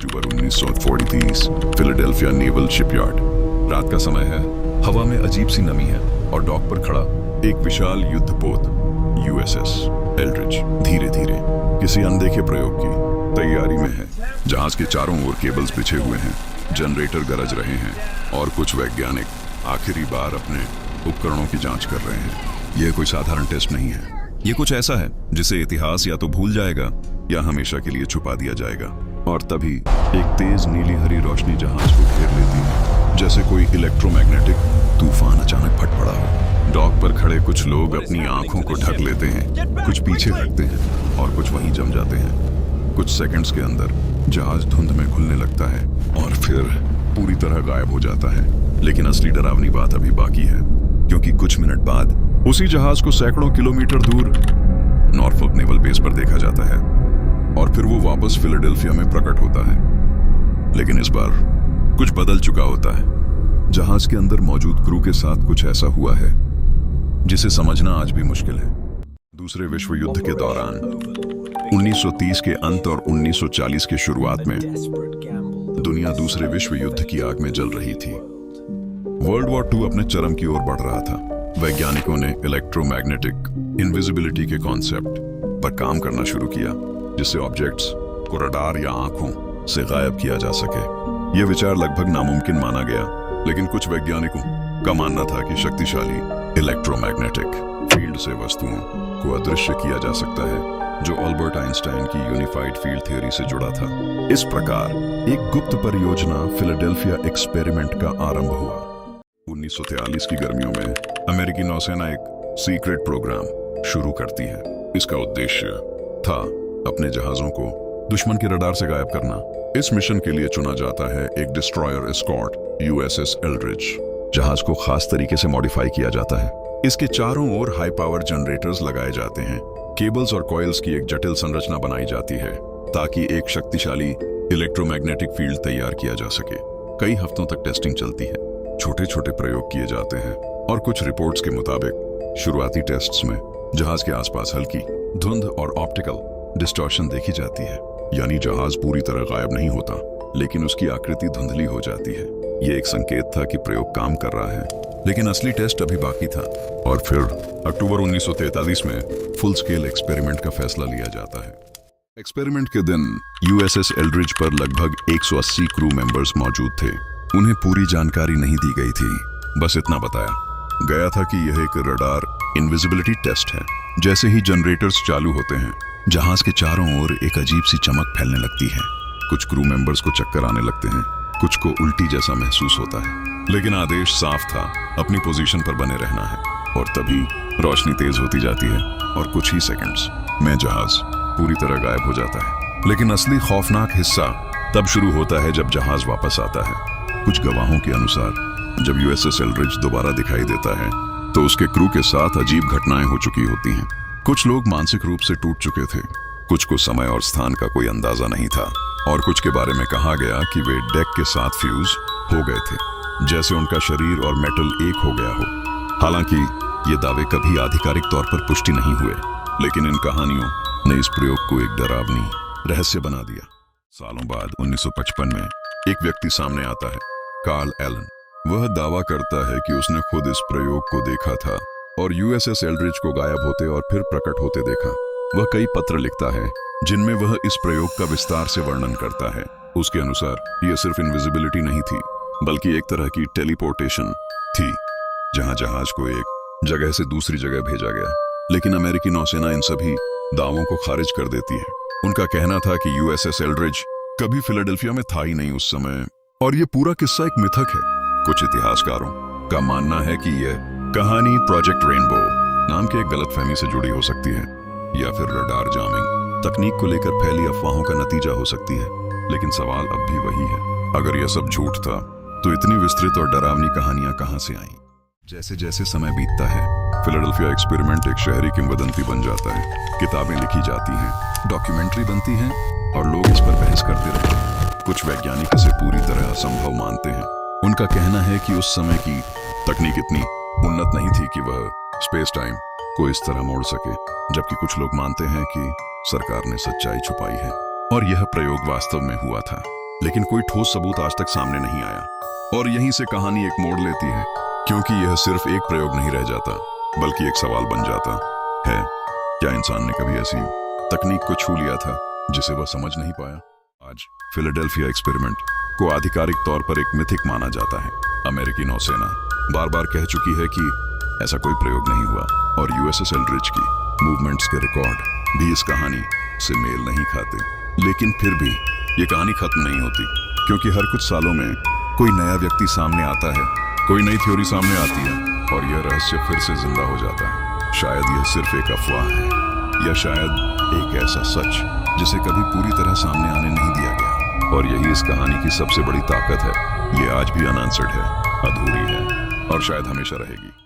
अक्टूबर 1930 Philadelphia naval shipyard. रात का समय है, हवा में अजीब सी नमी है और डॉक पर खड़ा एक विशाल युद्धपोत यूएसएस एल्ड्रिच धीरे धीरे किसी अनदेखे प्रयोग की तैयारी में है। जहाज के चारों ओर केबल्स बिछे हुए हैं, जनरेटर गरज रहे हैं और कुछ वैज्ञानिक आखिरी बार अपने उपकरणों की जांच कर रहे हैं। यह कोई साधारण टेस्ट नहीं है, ये कुछ ऐसा है जिसे इतिहास या तो भूल जाएगा या हमेशा के लिए छुपा दिया जाएगा। और तभी एक तेज नीली हरी रोशनी जहाज को घेर लेती है, जैसे कोई इलेक्ट्रोमैग्नेटिक तूफान अचानक फट पड़ा हो। डॉक पर खड़े कुछ लोग अपनी आंखों को ढक लेते हैं, कुछ पीछे हटते हैं और कुछ वहीं जम जाते हैं। कुछ सेकंड्स के अंदर जहाज धुंध में घुलने लगता है और फिर पूरी तरह गायब हो जाता है। लेकिन असली डरावनी बात अभी बाकी है, क्योंकि कुछ मिनट बाद उसी जहाज को सैकड़ों किलोमीटर दूर नॉर्फोक नेवल बेस पर देखा जाता है और फिर वो वापस फिलाडेल्फिया में प्रकट होता है। लेकिन इस बार कुछ बदल चुका होता है। जहाज के अंदर मौजूद क्रू के साथ कुछ ऐसा हुआ है जिसे समझना आज भी मुश्किल है। दूसरे विश्व युद्ध के दौरान 1930 के अंत और 1940 के शुरुआत में दुनिया दूसरे विश्व युद्ध की आग में जल रही थी। वर्ल्ड वॉर 2 अपने चरम की ओर बढ़ रहा था। वैज्ञानिकों ने इलेक्ट्रोमैग्नेटिक इनविजिबिलिटी के कॉन्सेप्ट पर काम करना शुरू किया, जिससे ऑब्जेक्ट्स को रडार या आंखों से गायब किया जा सके। यह विचार लगभग नामुमकिन माना गया, लेकिन कुछ वैज्ञानिकों का मानना था कि शक्तिशाली इलेक्ट्रोमैग्नेटिक फील्ड से वस्तुओं को अदृश्य किया जा सकता है, जो अल्बर्ट आइंस्टाइन की यूनिफाइड फील्ड थ्योरी से जुड़ा था। इस प्रकार एक गुप्त परियोजना फिलाडेल्फिया एक्सपेरिमेंट का आरंभ हुआ। 1943 की गर्मियों में अमेरिकी नौसेना एक सीक्रेट प्रोग्राम शुरू करती है। इसका उद्देश्य था अपने जहाजों को दुश्मन के रडार से गायब करना। इस मिशन के लिए चुना जाता है एक डिस्ट्रॉयर एस्कॉर्ट यूएसएस एल्ड्रिच। जहाज को खास तरीके से मॉडिफाई किया जाता है। इसके चारों ओर हाई पावर जनरेटर्स लगाए जाते हैं। केबल्स और कॉइल्स की एक जटिल संरचना बनाई जाती है ताकि एक शक्तिशाली इलेक्ट्रोमैग्नेटिक फील्ड तैयार किया जा सके। कई हफ्तों तक टेस्टिंग चलती है, छोटे छोटे प्रयोग किए जाते हैं और कुछ रिपोर्ट्स के मुताबिक शुरुआती टेस्ट्स में जहाज के आसपास हल्की धुंध और ऑप्टिकल डिस्टॉर्शन देखी जाती है, यानी जहाज पूरी तरह गायब नहीं होता, लेकिन उसकी आकृति धुंधली हो जाती है। यह एक संकेत था कि प्रयोग काम कर रहा है, लेकिन असली टेस्ट अभी बाकी था। और फिर अक्टूबर 1943 में फुल स्केल एक्सपेरिमेंट का फैसला लिया जाता है। एक्सपेरिमेंट के दिन यूएसएस एल्ड्रिच पर लगभग 180 क्रू मेंबर्स मौजूद थे। उन्हें पूरी जानकारी नहीं दी गई थी, बस इतना बताया गया था कि यह एक रडार इनविजिबिलिटी टेस्ट है। जैसे ही जनरेटर्स चालू होते हैं, जहाज के चारों ओर एक अजीब सी चमक फैलने लगती है। कुछ क्रू मेंबर्स को चक्कर आने लगते हैं, कुछ को उल्टी जैसा महसूस होता है, लेकिन आदेश साफ था, अपनी पोजीशन पर बने रहना है। और तभी रोशनी तेज होती जाती है और कुछ ही सेकंड्स में जहाज पूरी तरह गायब हो जाता है। लेकिन असली खौफनाक हिस्सा तब शुरू होता है जब जहाज वापस आता है। कुछ गवाहों के अनुसार जब यूएसएस एल्ड्रिच दोबारा दिखाई देता है तो उसके क्रू के साथ अजीब घटनाएं हो चुकी होती हैं। कुछ लोग मानसिक रूप से टूट चुके थे, कुछ को समय और स्थान का कोई अंदाजा नहीं था, और कुछ के बारे में कहा गया कि वे डेक के साथ फ्यूज हो गए थे, जैसे उनका शरीर और मेटल एक हो गया हो। हालांकि ये दावे कभी आधिकारिक तौर पर पुष्टि नहीं हुए, लेकिन इन कहानियों ने इस प्रयोग को एक डरावनी रहस्य बना दिया। सालों बाद 1955 में एक व्यक्ति सामने आता है, कार्ल एलन। वह दावा करता है कि उसने खुद इस प्रयोग को देखा था और यूएसएस एल्ड्रिच को गायब होते और फिर प्रकट होते देखा। वह कई पत्र लिखता है जिनमें वह इस प्रयोग का विस्तार से वर्णन करता है। उसके अनुसार यह सिर्फ इनविजिबिलिटी नहीं थी, बल्कि एक तरह की टेलीपोर्टेशन थी, जहां जहाज को एक जगह से दूसरी जगह भेजा गया। लेकिन अमेरिकी नौसेना इन सभी दावों को खारिज कर देती है। उनका कहना था कि यूएसएस एल्ड्रिच कभी फिलाडेल्फिया में था ही नहीं उस समय, और यह पूरा किस्सा एक मिथक है। कुछ इतिहासकारों का मानना है कि यह कहानी प्रोजेक्ट रेनबो नाम के एक गलतफहमी से जुड़ी हो सकती है, या फिर रडार जामिंग तकनीक को लेकर फैली अफवाहों का नतीजा हो सकती है। लेकिन सवाल अब भी वही है, अगर यह सब झूठ था तो इतनी विस्तृत और डरावनी कहानियां कहां से आईं? जैसे जैसे समय बीतता है, फिलाडेल्फिया एक्सपेरिमेंट एक शहरी किंवदंती बन जाता है। किताबें लिखी जाती हैं, डॉक्यूमेंट्री बनती हैं और लोग इस पर बहस करते रहते हैं। कुछ वैज्ञानिक इसे पूरी तरह असंभव मानते हैं। उनका कहना है कि उस समय की तकनीक इतनी उन्नत नहीं थी कि वह स्पेस टाइम को इस तरह मोड़ सके, जबकि कुछ लोग मानते हैं कि सरकार ने सच्चाई छुपाई है और यह प्रयोग वास्तव में हुआ था। लेकिन कोई ठोस सबूत आज तक सामने नहीं आया। और यहीं से कहानी एक मोड़ लेती है, क्योंकि यह सिर्फ एक प्रयोग नहीं रह जाता, बल्कि एक सवाल बन जाता है, क्या इंसान ने कभी ऐसी तकनीक को छू लिया था जिसे वह समझ नहीं पाया? आज फिलाडेल्फिया एक्सपेरिमेंट को आधिकारिक तौर पर एक मिथिक माना जाता है। अमेरिकी नौसेना बार बार कह चुकी है कि ऐसा कोई प्रयोग नहीं हुआ, और यूएसएस एल्ड्रिच की मूवमेंट्स के रिकॉर्ड भी इस कहानी से मेल नहीं खाते। लेकिन फिर भी ये कहानी खत्म नहीं होती, क्योंकि हर कुछ सालों में कोई नया व्यक्ति सामने आता है, कोई नई थ्योरी सामने आती है, और यह रहस्य फिर से जिंदा हो जाता है। शायद यह सिर्फ एक अफवाह है, या शायद एक ऐसा सच जिसे कभी पूरी तरह सामने आने नहीं दिया गया। और यही इस कहानी की सबसे बड़ी ताकत है, ये आज भी अनआंसर्ड है, अधूरी है, और शायद हमेशा रहेगी।